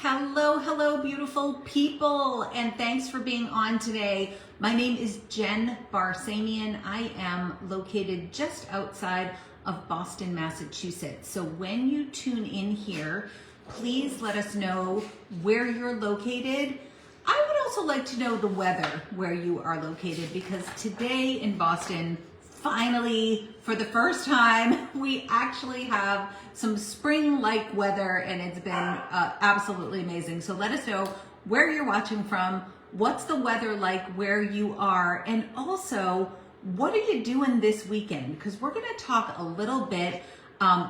Hello, hello, beautiful people, and thanks for being on today. My name is Jen Barsamian. I am located just outside of Boston, Massachusetts. So when you tune in here, please let us know where you're located. I would also like to know the weather where you are located, because today in Boston, finally, for the first time, we actually have some spring-like weather, and it's been absolutely amazing. So let us know where you're watching from, what's the weather like where you are, and also, what are you doing this weekend? Because we're gonna talk a little bit,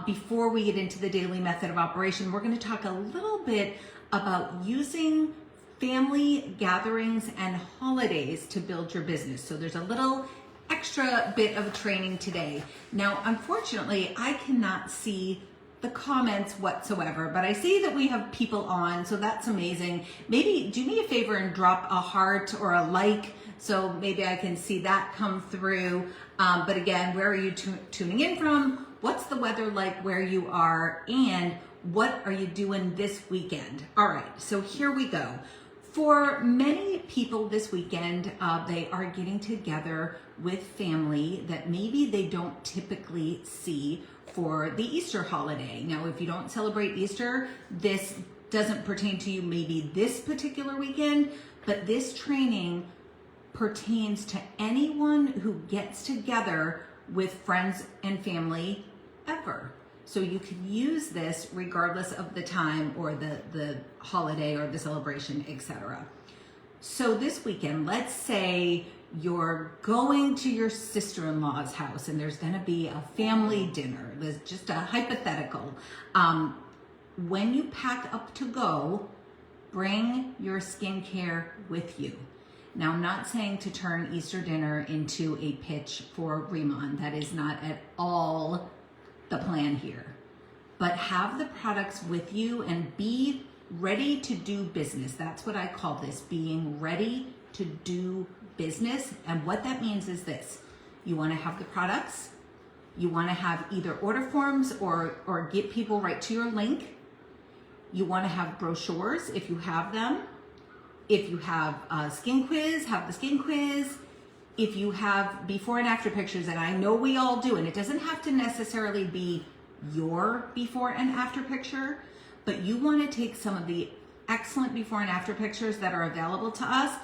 before we get into the daily method of operation, we're gonna talk a little bit about using family gatherings and holidays to build your business. So there's a little extra bit of training today. Now, unfortunately, I cannot see the comments whatsoever, but I see that we have people on, so that's amazing. Maybe do me a favor and drop a heart or a like, so maybe I can see that come through. But again, where are you tuning in from? What's the weather like where you are? And what are you doing this weekend? All right, so here we go. For many people this weekend, they are getting together with family that maybe they don't typically see for the Easter holiday. Now, if you don't celebrate Easter, this doesn't pertain to you maybe this particular weekend, but this training pertains to anyone who gets together with friends and family ever. So you can use this regardless of the time or the holiday or the celebration, etc. So this weekend, let's say you're going to your sister-in-law's house and there's gonna be a family dinner. There's just a hypothetical. When you pack up to go, bring your skincare with you. Now, I'm not saying to turn Easter dinner into a pitch for Riemann. That is not at all the plan here. But have the products with you and be ready to do business. That's what I call this, being ready to do business. And what that means is this: you want to have the products, you want to have either order forms or get people right to your link. You want to have brochures if you have them. If you have a skin quiz, have the skin quiz. If you have before and after pictures, and I know we all do, and it doesn't have to necessarily be your before and after picture, but you want to take some of the excellent before and after pictures that are available to us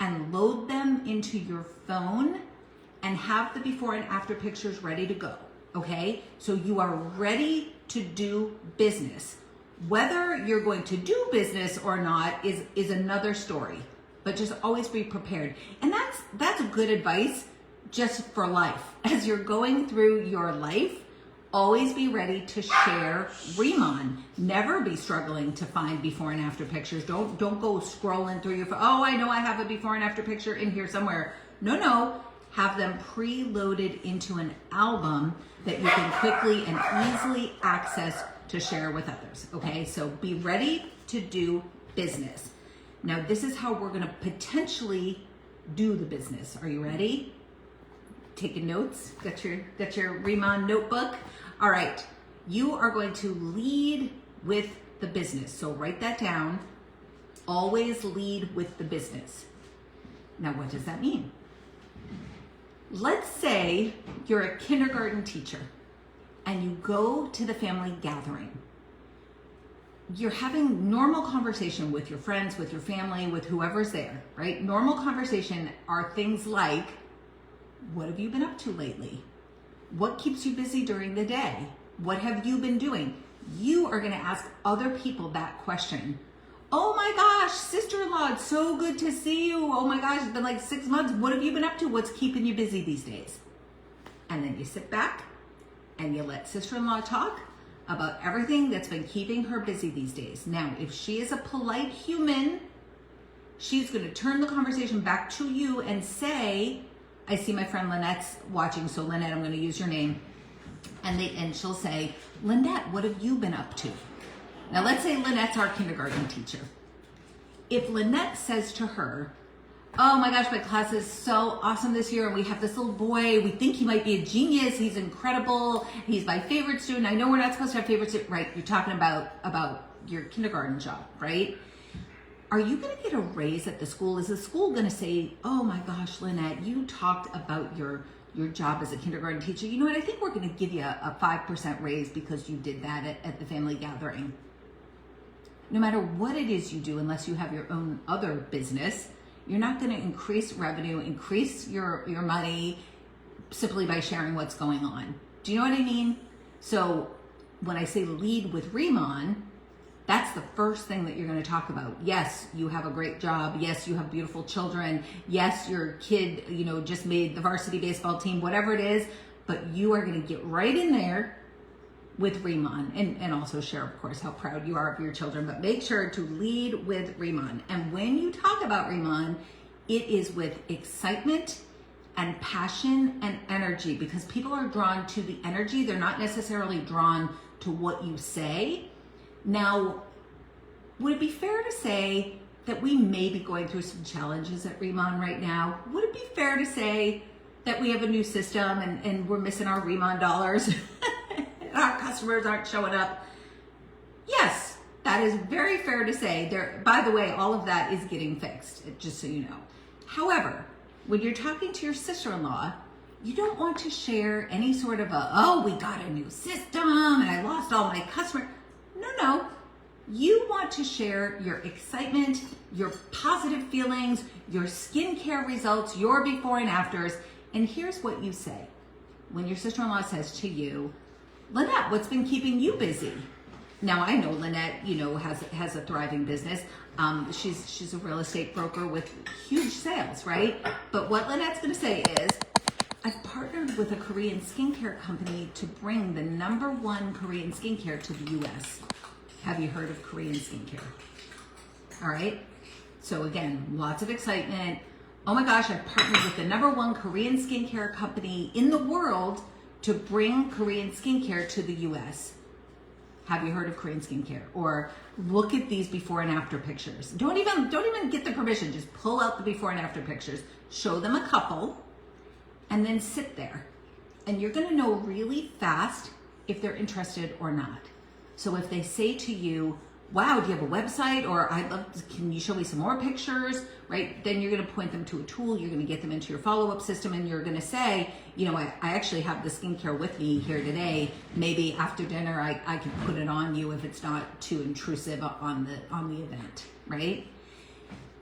and load them into your phone and have the before and after pictures ready to go, okay? So you are ready to do business. Whether you're going to do business or not is another story, but just always be prepared. And that's good advice just for life. As you're going through your life, always be ready to share Riemann. Never be struggling to find before and after pictures. Don't go scrolling through your phone. Oh, I know I have a before and after picture in here somewhere. No. Have them preloaded into an album that you can quickly and easily access to share with others. Okay, so be ready to do business. Now, this is how we're gonna potentially do the business. Are you ready? Taking notes? Got your Riemann notebook? All right, you are going to lead with the business. So write that down. Always lead with the business. Now, what does that mean? Let's say you're a kindergarten teacher and you go to the family gathering. You're having normal conversation with your friends, with your family, with whoever's there, right? Normal conversation are things like, what have you been up to lately? What keeps you busy during the day? What have you been doing? You are gonna ask other people that question. Oh my gosh, sister-in-law, it's so good to see you. Oh my gosh, it's been like 6 months. What have you been up to? What's keeping you busy these days? And then you sit back and you let sister-in-law talk about everything that's been keeping her busy these days. Now, if she is a polite human, she's gonna turn the conversation back to you and say, I see my friend Lynette's watching, so Lynette, I'm gonna use your name. And she'll say, Lynette, what have you been up to? Now let's say Lynette's our kindergarten teacher. If Lynette says to her, oh my gosh, my class is so awesome this year, and we have this little boy, we think he might be a genius, he's incredible, he's my favorite student. I know we're not supposed to have favorite student, right? You're talking about your kindergarten job, right? Are you going to get a raise at the school? Is the school going to say, oh my gosh, Lynette, you talked about your job as a kindergarten teacher. You know what? I think we're going to give you a 5% raise because you did that at the family gathering. No matter what it is you do, unless you have your own other business, you're not going to increase revenue, increase your money simply by sharing what's going on. Do you know what I mean? So when I say lead with Riemann, that's the first thing that you're going to talk about. Yes, you have a great job. Yes, you have beautiful children. Yes, your kid, just made the varsity baseball team, whatever it is, but you are going to get right in there with Riemann and also share, of course, how proud you are of your children, but make sure to lead with Riemann. And when you talk about Riemann, it is with excitement and passion and energy, because people are drawn to the energy. They're not necessarily drawn to what you say. Now, would it be fair to say that we may be going through some challenges at Riemann right now? Would it be fair to say that we have a new system and we're missing our Riemann dollars? Our customers aren't showing up? Yes, that is very fair to say. By the way, all of that is getting fixed, just so you know. However, when you're talking to your sister-in-law, you don't want to share any sort of we got a new system and I lost all my customers. No. You want to share your excitement, your positive feelings, your skincare results, your before and afters. And here's what you say. When your sister-in-law says to you, Lynette, what's been keeping you busy? Now, I know Lynette, has a thriving business. She's a real estate broker with huge sales, right? But what Lynette's going to say is, I've partnered with a Korean skincare company to bring the #1 Korean skincare to the US. Have you heard of Korean skincare? All right. So again, lots of excitement. Oh my gosh, I've partnered with the #1 Korean skincare company in the world to bring Korean skincare to the US. Have you heard of Korean skincare? Or look at these before and after pictures. Don't even get the permission. Just pull out the before and after pictures. Show them a couple and then sit there. And you're going to know really fast if they're interested or not. So if they say to you, wow, do you have a website? Or can you show me some more pictures? Right? Then you're going to point them to a tool. You're going to get them into your follow-up system, and you're going to say, I actually have the skincare with me here today. Maybe after dinner, I can put it on you if it's not too intrusive on the event, right?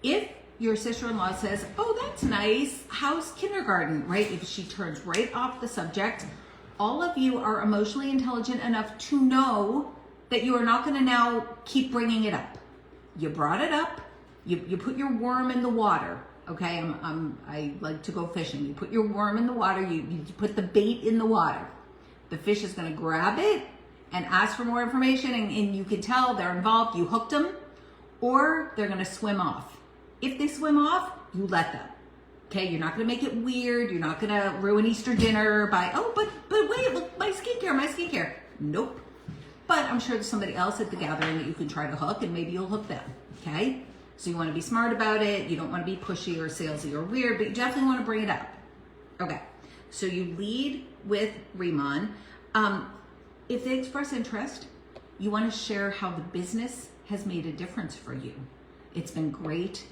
If your sister-in-law says, oh, that's nice. How's kindergarten, right? If she turns right off the subject, all of you are emotionally intelligent enough to know that you are not going to now keep bringing it up. You brought it up. You put your worm in the water. Okay, I like to go fishing. You put your worm in the water. You put the bait in the water. The fish is going to grab it and ask for more information, and you can tell they're involved. You hooked them, or they're going to swim off. If they swim off, you let them. Okay, you're not going to make it weird. You're not going to ruin Easter dinner by, but wait, look, my skincare. Nope. But I'm sure there's somebody else at the gathering that you can try to hook, and maybe you'll hook them, okay? So you want to be smart about it. You don't want to be pushy or salesy or weird, but you definitely want to bring it up. Okay, so you lead with Riemann. If they express interest, you want to share how the business has made a difference for you. It's been great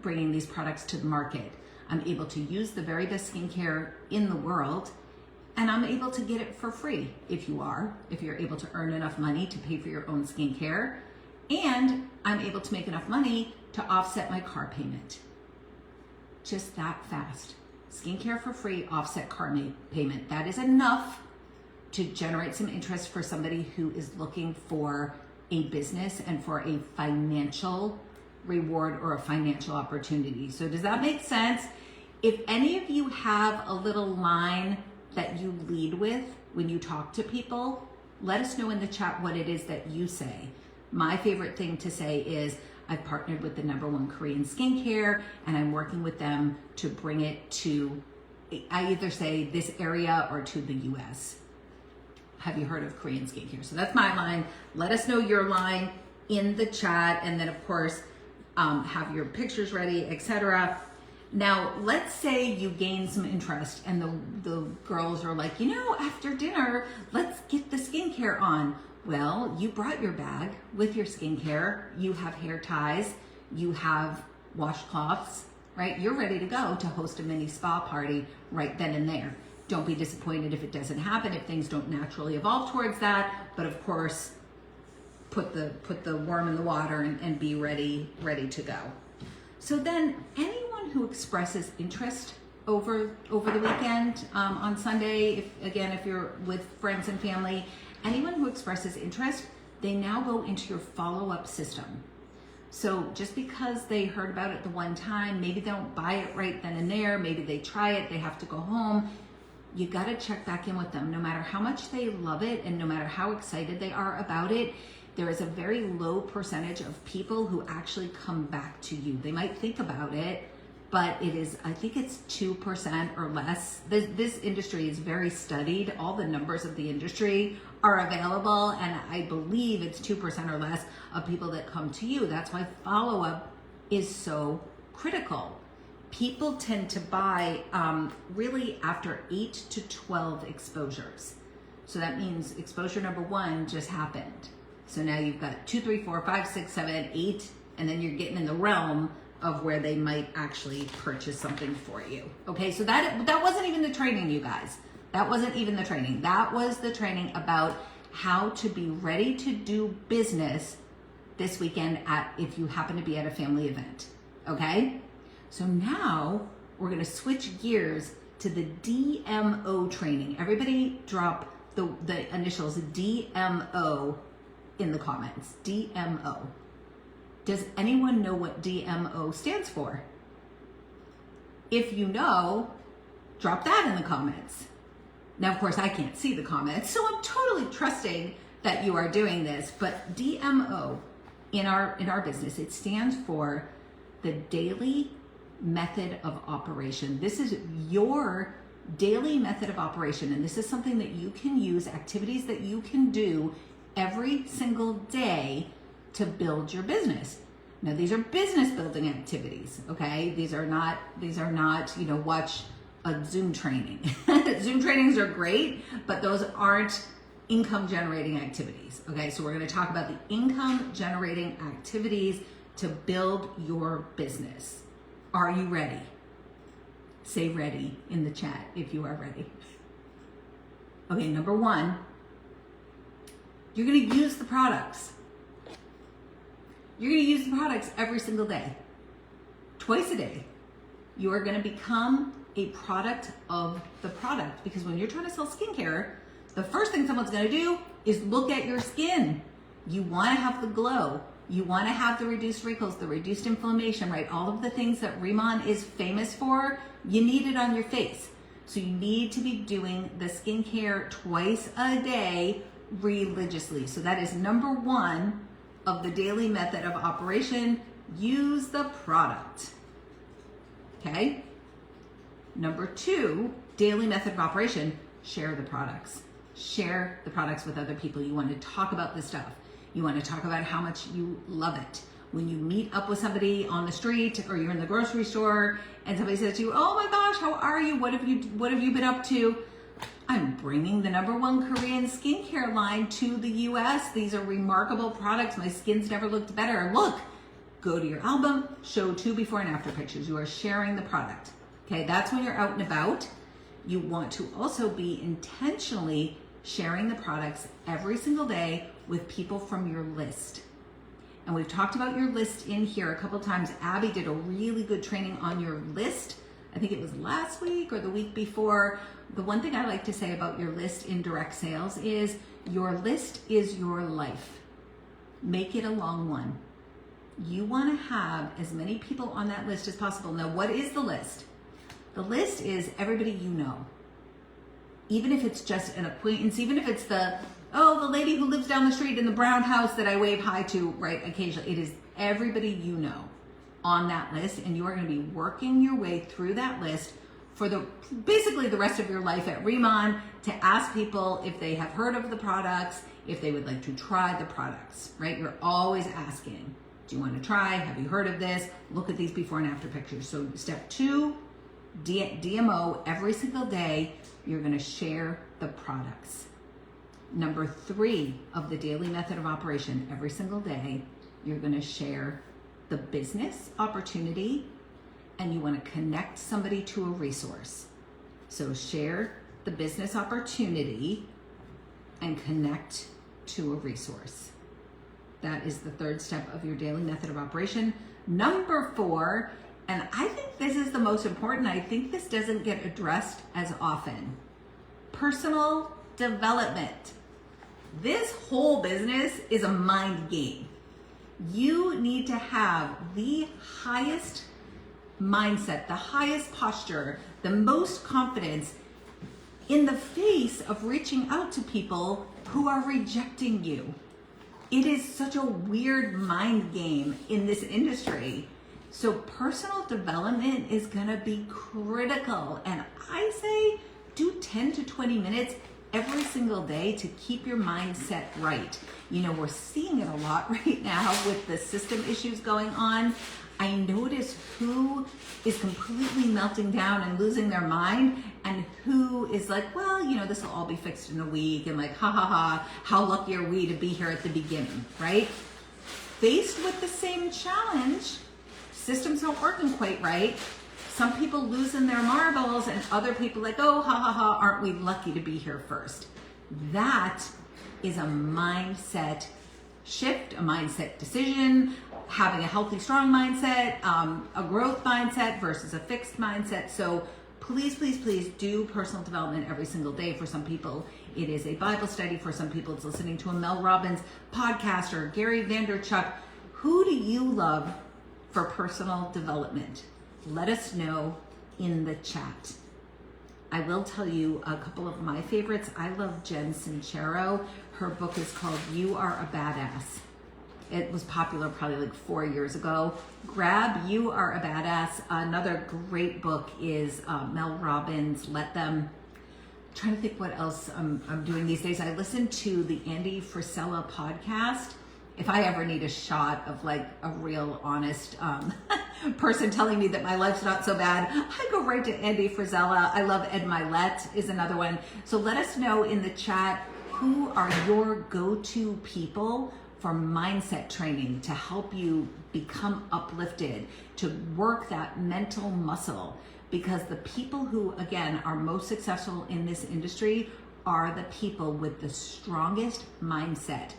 bringing these products to the market. I'm able to use the very best skincare in the world, and I'm able to get it for free if you're able to earn enough money to pay for your own skincare, and I'm able to make enough money to offset my car payment. Just that fast. Skincare for free, offset car payment. That is enough to generate some interest for somebody who is looking for a business and for a financial reward or a financial opportunity. So does that make sense? If any of you have a little line that you lead with when you talk to people, let us know in the chat what it is that you say. My favorite thing to say is, I've partnered with the #1 Korean skincare, and I'm working with them to bring it to, I either say this area or to the US. Have you heard of Korean skincare? So that's my line. Let us know your line in the chat, and then of course, have your pictures ready, etc. Now, let's say you gain some interest and the girls are like, after dinner, let's get the skincare on. Well, you brought your bag with your skincare, you have hair ties, you have washcloths, right? You're ready to go to host a mini spa party right then and there. Don't be disappointed if it doesn't happen, if things don't naturally evolve towards that, but of course, put the worm in the water and be ready to go. So then anyone who expresses interest over the weekend, on Sunday, if you're with friends and family, anyone who expresses interest, they now go into your follow-up system. So just because they heard about it the one time, maybe they don't buy it right then and there, maybe they try it, they have to go home, you gotta check back in with them. No matter how much they love it and no matter how excited they are about it, there is a very low percentage of people who actually come back to you. They might think about it, but I think it's 2% or less. This industry is very studied. All the numbers of the industry are available, and I believe it's 2% or less of people that come to you. That's why follow-up is so critical. People tend to buy really after 8 to 12 exposures. So that means exposure number 1 just happened. So now you've got 2, 3, 4, 5, 6, 7, 8, and then you're getting in the realm of where they might actually purchase something for you. Okay, so that wasn't even the training, you guys. That wasn't even the training. That was the training about how to be ready to do business this weekend if you happen to be at a family event. Okay? So now we're gonna switch gears to the DMO training. Everybody drop the initials DMO in the comments. DMO. Does anyone know what DMO stands for? If you know, drop that in the comments. Now, of course, I can't see the comments, so I'm totally trusting that you are doing this, but DMO in our business, it stands for the daily method of operation. This is your daily method of operation, and this is something that you can use, activities that you can do every single day to build your business. Now, these are business building activities, okay? These are not, watch a Zoom training. Zoom trainings are great, but those aren't income generating activities, okay? So we're gonna talk about the income generating activities to build your business. Are you ready? Say ready in the chat if you are ready. Okay, number 1, you're gonna use the products. You're gonna use the products every single day, twice a day. You are gonna become a product of the product, because when you're trying to sell skincare, the first thing someone's gonna do is look at your skin. You wanna have the glow. You wanna have the reduced wrinkles, the reduced inflammation, right? All of the things that Riemann is famous for, you need it on your face. So you need to be doing the skincare twice a day religiously. So that is number 1 of the daily method of operation. Use the product. Okay? Number 2, daily method of operation, share the products. Share the products with other people. You want to talk about this stuff. You want to talk about how much you love it. When you meet up with somebody on the street or you're in the grocery store and somebody says to you, "Oh my gosh, how are you? What have you been up to?" I'm bringing the number 1 Korean skincare line to the US. These are remarkable products. My skin's never looked better. Look, go to your album, show 2 before and after pictures. You are sharing the product. Okay, that's when you're out and about. You want to also be intentionally sharing the products every single day with people from your list. And we've talked about your list in here a couple times. Abby did a really good training on your list. I think it was last week or the week before. The one thing I like to say about your list in direct sales is your list is your life. Make it a long one. You want to have as many people on that list as possible. Now, what is the list? The list is everybody you know. Even if it's just an acquaintance, even if it's the lady who lives down the street in the brown house that I wave hi to, right, occasionally. It is everybody you know on that list, and you are going to be working your way through that list for basically the rest of your life at Riemann to ask people if they have heard of the products, if they would like to try the products, right? You're always asking, do you want to try? Have you heard of this? Look at these before and after pictures. So step 2, DMO, every single day, you're going to share the products. Number 3 of the daily method of operation, every single day, you're going to share the business opportunity and you want to connect somebody to a resource. So share the business opportunity and connect to a resource. That is the 3rd step of your daily method of operation. Number 4, and I think this is the most important, I think this doesn't get addressed as often. Personal development. This whole business is a mind game. You need to have the highest mindset, the highest posture, the most confidence in the face of reaching out to people who are rejecting you. It is such a weird mind game in this industry. So personal development is gonna be critical. And I say do 10 to 20 minutes every single day to keep your mindset right. You know, we're seeing it a lot right now with the system issues going on. I notice who is completely melting down and losing their mind and who is like, well, you know, this will all be fixed in a week, and like, ha ha ha, how lucky are we to be here at the beginning, right? Faced with the same challenge, systems not working quite right. Some people losing their marbles and other people like, oh, ha ha ha, aren't we lucky to be here first? That is a mindset shift, a mindset decision, having a healthy, strong mindset, a growth mindset versus a fixed mindset. So please, please, please do personal development every single day. For some people, it is a Bible study. For some people, it's listening to a Mel Robbins podcast or Gary Vaynerchuk. Who do you love for personal development? Let us know in the chat. I will tell you a couple of my favorites. I love Jen Sincero. Her book is called You Are a Badass. It was popular probably like 4 years ago. Grab You Are a Badass. Another great book is Mel Robbins, Let Them. I'm trying to think what else I'm doing these days. I listen to the Andy Frisella podcast. If I ever need a shot of like a real honest person telling me that my life's not so bad, I go right to Andy Frisella. I love Ed Milet is another one. So let us know in the chat, who are your go-to people for mindset training to help you become uplifted, to work that mental muscle? Because the people who, again, are most successful in this industry are the people with the strongest mindset.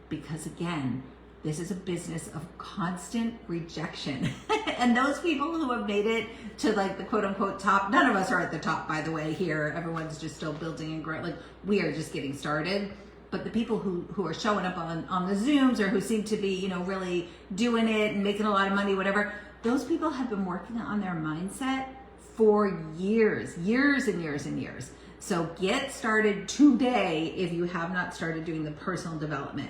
Because again, this is a business of constant rejection. And those people who have made it to like the quote unquote top, none of us are at the top, by the way, here. Everyone's just still building and growing. Like, we are just getting started. But the people who are showing up on the Zooms, or who seem to be, you know, really doing it and making a lot of money, whatever, those people have been working on their mindset for years and years and years. So get started today if you have not started doing the personal development.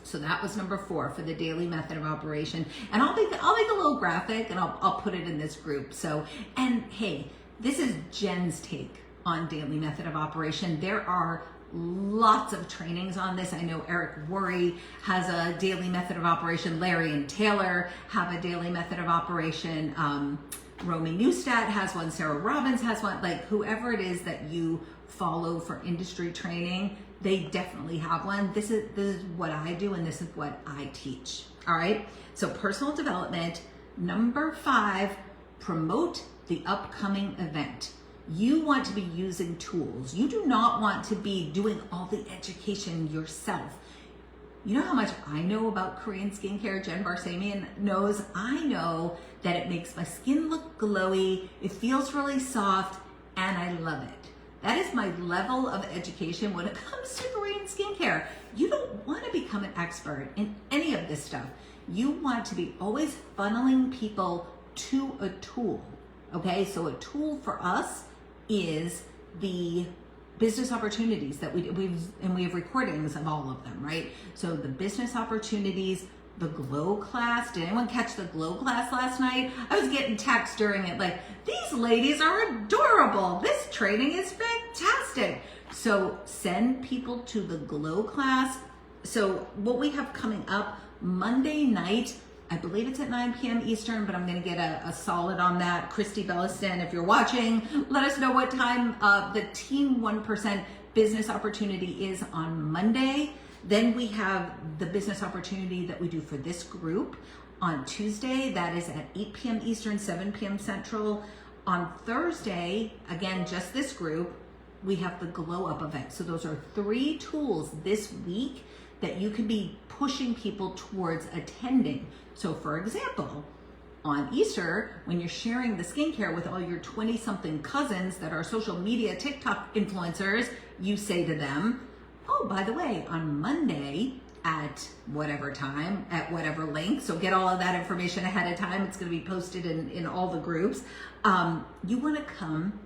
So that was number 4 for the daily method of operation. And I'll make a little graphic and I'll put it in this group. So, and hey, this is Jen's take on daily method of operation. There are lots of trainings on this. I know Eric Worre has a daily method of operation. Larry and Taylor have a daily method of operation. Romy Neustadt has one. Sarah Robbins has one. Like, whoever it is that you follow for industry training, they definitely have one. This is what I do, and this is what I teach. All right. So personal development. Number 5, promote the upcoming event. You want to be using tools. You do not want to be doing all the education yourself. You know how much I know about Korean skincare? Jen Barsamian knows. I know that it makes my skin look glowy, it feels really soft, and I love it. That is my level of education when it comes to Korean skincare. You don't want to become an expert in any of this stuff. You want to be always funneling people to a tool. Okay, so a tool for us is the business opportunities that we have recordings of all of them, right? So the business opportunities, the glow class. Did anyone catch the glow class last night? I was getting texts during it like, these ladies are adorable. This training is fantastic. So send people to the glow class. So what we have coming up Monday night, I believe it's at 9 p.m. Eastern, but I'm going to get a solid on that. Christy Belliston, if you're watching, let us know what time. The Team 1% business opportunity is on Monday. Then we have the business opportunity that we do for this group on Tuesday. That is at 8 p.m. Eastern, 7 p.m. Central. On Thursday, again, just this group, we have the Glow Up event. So those are 3 tools this week that you can be pushing people towards attending. So for example, on Easter, when you're sharing the skincare with all your 20-something cousins that are social media TikTok influencers, you say to them, oh, by the way, on Monday at whatever time, at whatever link, so get all of that information ahead of time. It's going to be posted in all the groups. You want to come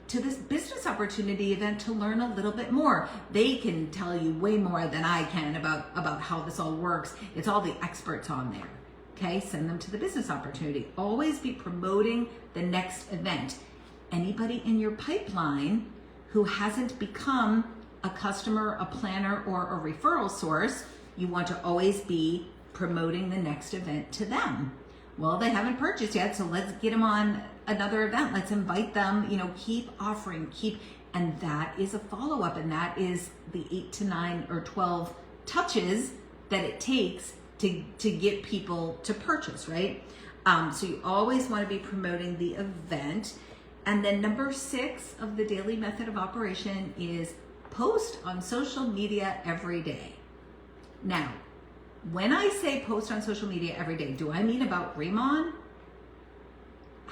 to this business opportunity event to learn a little bit more. They can tell you way more than I can about how this all works. It's all the experts on there. Okay, send them to the business opportunity. Always be promoting the next event. Anybody in your pipeline who hasn't become a customer, a planner, or a referral source, you want to always be promoting the next event to them. Well, they haven't purchased yet, so let's get them on another event. Let's invite them, keep offering, and that is a follow-up, and that is the 8 to 9 or 12 touches that it takes to get people to purchase, right? So you always want to be promoting the event. And then number 6 of the daily method of operation is post on social media every day. Now, when I say post on social media every day, do I mean about Remon?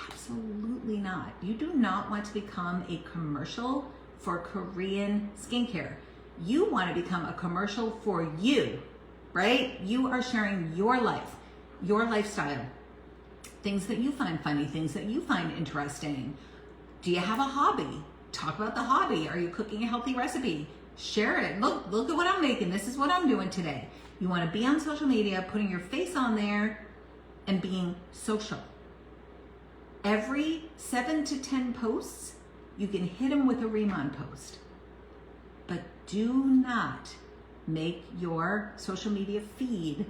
Absolutely not. You do not want to become a commercial for Korean skincare. You want to become a commercial for you, right? You are sharing your life, your lifestyle, things that you find funny, things that you find interesting. Do you have a hobby? Talk about the hobby. Are you cooking a healthy recipe? Share it. Look at what I'm making. This is what I'm doing today. You want to be on social media, putting your face on there and being social. Every 7 to 10 posts, you can hit them with a Remon post. But do not make your social media feed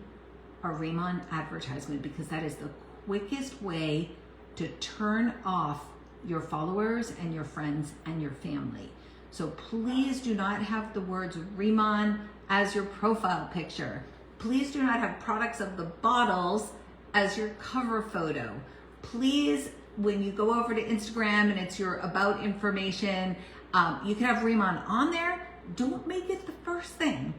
a Remon advertisement, because that is the quickest way to turn off your followers and your friends and your family. So please do not have the words Remon as your profile picture. Please do not have products of the bottles as your cover photo. Please, when you go over to Instagram and it's your about information, you can have Remon on there. Don't make it the first thing,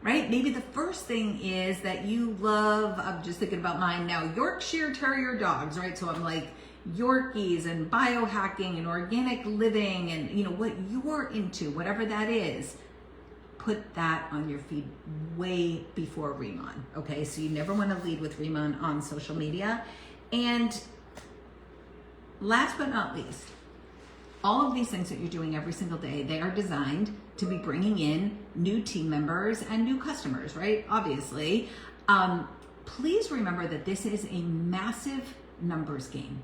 right? Maybe the first thing is that you love, I'm just thinking about mine now, Yorkshire Terrier dogs, right? So I'm like Yorkies and biohacking and organic living and what you're into, whatever that is, put that on your feed way before Remon, okay? So you never want to lead with Remon on social media. And last but not least, all of these things that you're doing every single day, they are designed to be bringing in new team members and new customers, right? Obviously. Please remember that this is a massive numbers game.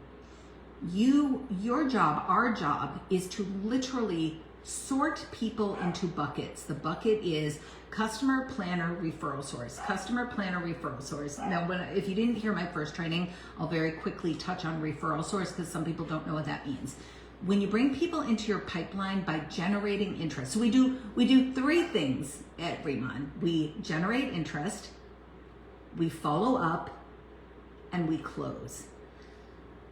Your job, our job, is to literally sort people into buckets. The bucket is customer, planner, referral source. Customer, planner, referral source. Now, if you didn't hear my first training, I'll very quickly touch on referral source because some people don't know what that means. When you bring people into your pipeline by generating interest, so we do 3 things at Remon. We generate interest, we follow up, and we close.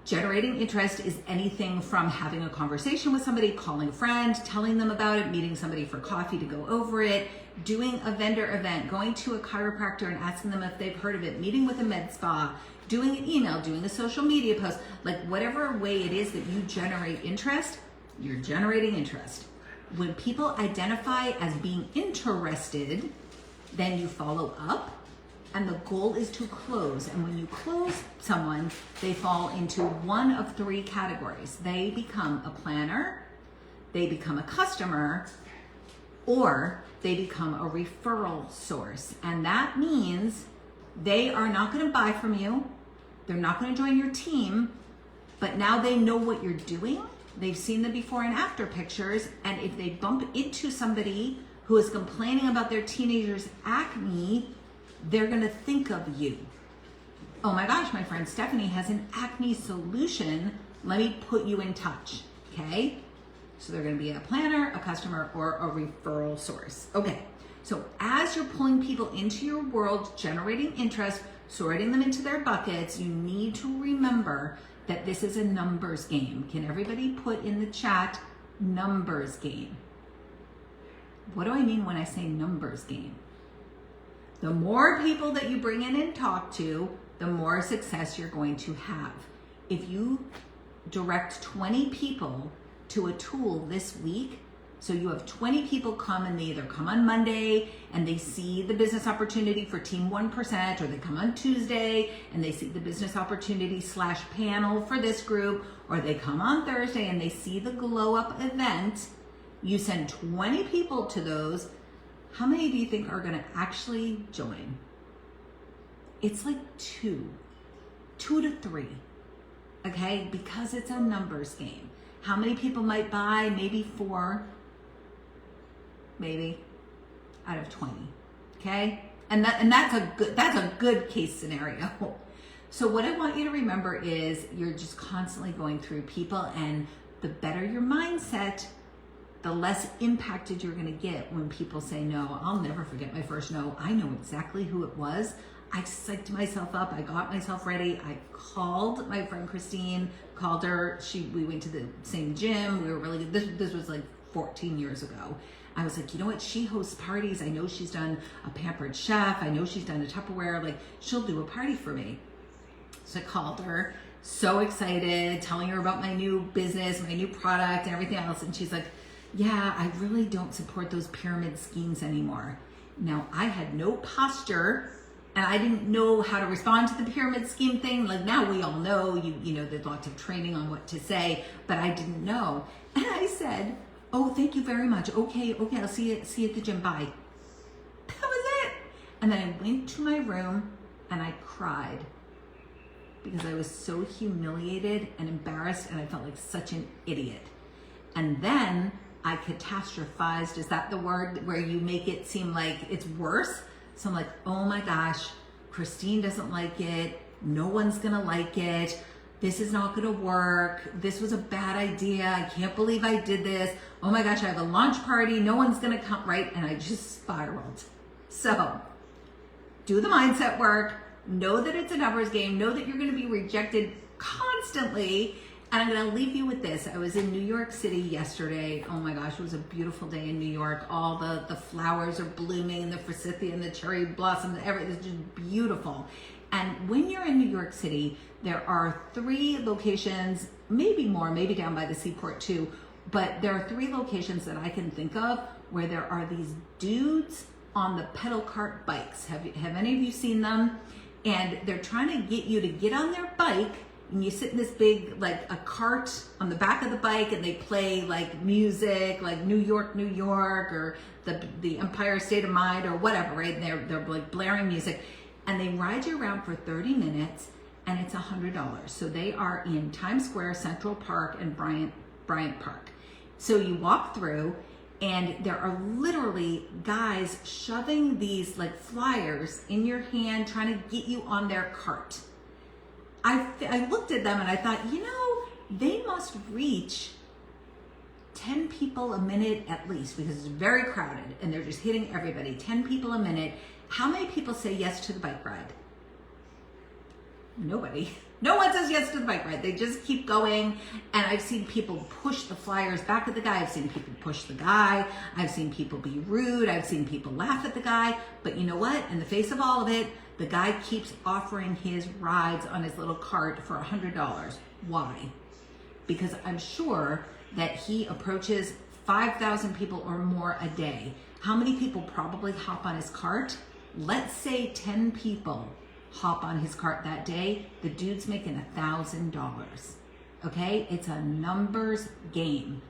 Generating interest is anything from having a conversation with somebody, calling a friend, telling them about it, meeting somebody for coffee to go over it, doing a vendor event, going to a chiropractor and asking them if they've heard of it, meeting with a med spa, doing an email, doing a social media post, like whatever way it is that you generate interest, you're generating interest. When people identify as being interested, then you follow up. And the goal is to close. And when you close someone, they fall into one of 3 categories. They become a planner, they become a customer, or they become a referral source. And that means they are not going to buy from you. They're not going to join your team, but now they know what you're doing. They've seen the before and after pictures. And if they bump into somebody who is complaining about their teenager's acne, they're going to think of you. Oh my gosh, my friend Stephanie has an acne solution. Let me put you in touch, okay? So they're going to be a planner, a customer, or a referral source. Okay, so as you're pulling people into your world, generating interest, sorting them into their buckets, you need to remember that this is a numbers game. Can everybody put in the chat, numbers game? What do I mean when I say numbers game? The more people that you bring in and talk to, the more success you're going to have. If you direct 20 people to a tool this week, so you have 20 people come and they either come on Monday and they see the business opportunity for Team 1%, or they come on Tuesday and they see the business opportunity / panel for this group, or they come on Thursday and they see the glow up event. You send 20 people to those. How many do you think are going to actually join? It's like 2 to 3, okay? Because it's a numbers game. How many people might buy? Maybe 4, maybe out of 20, okay? And that's a good case scenario. So what I want you to remember is you're just constantly going through people, and the better your mindset, the less impacted you're gonna get when people say no. I'll never forget my first no. I know exactly who it was. I psyched myself up. I got myself ready. I called my friend Christine, called her. We went to the same gym. We were really good. This was like 14 years ago. I was like, you know what? She hosts parties. I know she's done a Pampered Chef. I know she's done a Tupperware. Like, she'll do a party for me. So I called her, so excited, telling her about my new business, my new product, and everything else. And she's like, yeah, I really don't support those pyramid schemes anymore. Now, I had no posture, and I didn't know how to respond to the pyramid scheme thing. Like, now we all know, you know, there's lots of training on what to say, but I didn't know. And I said, oh, thank you very much. Okay, I'll see you at the gym, bye. That was it. And then I went to my room and I cried because I was so humiliated and embarrassed, and I felt like such an idiot. And then I catastrophized. Is that the word where you make it seem like it's worse? So I'm like, oh my gosh, Christine doesn't like it. No one's gonna like it. This is not gonna work. This was a bad idea. I can't believe I did this. Oh my gosh, I have a launch party. No one's gonna come, right? And I just spiraled. So do the mindset work. Know that it's a numbers game. Know that you're gonna be rejected constantly. And I'm gonna leave you with this. I was in New York City yesterday. Oh my gosh, it was a beautiful day in New York. All the flowers are blooming, the forsythia and the cherry blossoms, everything is just beautiful. And when you're in New York City, there are 3 locations, maybe more, maybe down by the seaport too, but there are 3 locations that I can think of where there are these dudes on the pedal cart bikes. Have any of you seen them? And they're trying to get you to get on their bike, and you sit in this big, like a cart on the back of the bike, and they play like music, like New York, or the Empire State of Mind or whatever, right? And they're like blaring music, and they ride you around for 30 minutes, and it's $100. So they are in Times Square, Central Park, and Bryant Park. So you walk through, and there are literally guys shoving these like flyers in your hand, trying to get you on their cart. I looked at them and I thought, you know, they must reach 10 people a minute at least, because it's very crowded and they're just hitting everybody. 10 people a minute. How many people say yes to the bike ride? Nobody. No one says yes to the bike ride. They just keep going. And I've seen people push the flyers back at the guy. I've seen people push the guy. I've seen people be rude. I've seen people laugh at the guy. But you know what? In the face of all of it, the guy keeps offering his rides on his little cart for $100. Why? Because I'm sure that he approaches 5,000 people or more a day. How many people probably hop on his cart? Let's say 10 people hop on his cart that day. The dude's making $1,000. Okay? It's a numbers game.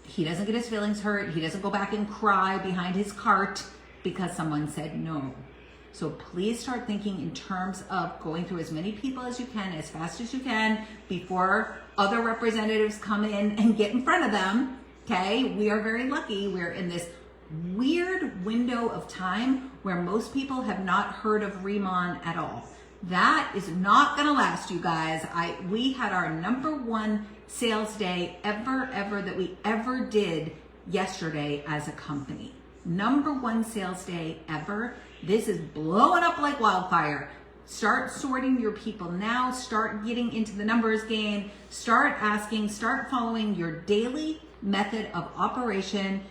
He doesn't get his feelings hurt. He doesn't go back and cry behind his cart because someone said no. So please start thinking in terms of going through as many people as you can, as fast as you can, before other representatives come in and get in front of them. Okay? We are very lucky. We're in this weird window of time where most people have not heard of Riemann at all. That is not gonna last, you guys. We had our #1 sales day ever that we ever did yesterday as a company. #1 sales day ever. This is blowing up like wildfire. Start sorting your people now. Start getting into the numbers game. Start asking, start following your daily method of operation.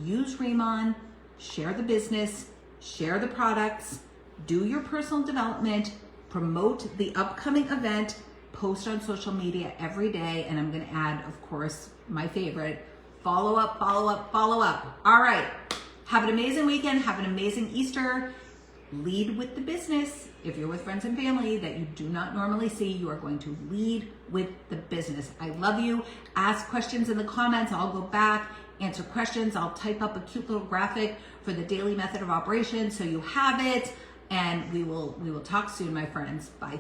Use Ramon, share the business, share the products, do your personal development, promote the upcoming event, post on social media every day. And I'm gonna add, of course, my favorite, follow up. All right, have an amazing weekend, have an amazing Easter. Lead with the business. If you're with friends and family that you do not normally see, you are going to lead with the business. I love you. Ask questions in the comments. I'll go back, answer questions. I'll type up a cute little graphic for the daily method of operation so you have it. And we will talk soon, my friends. Bye.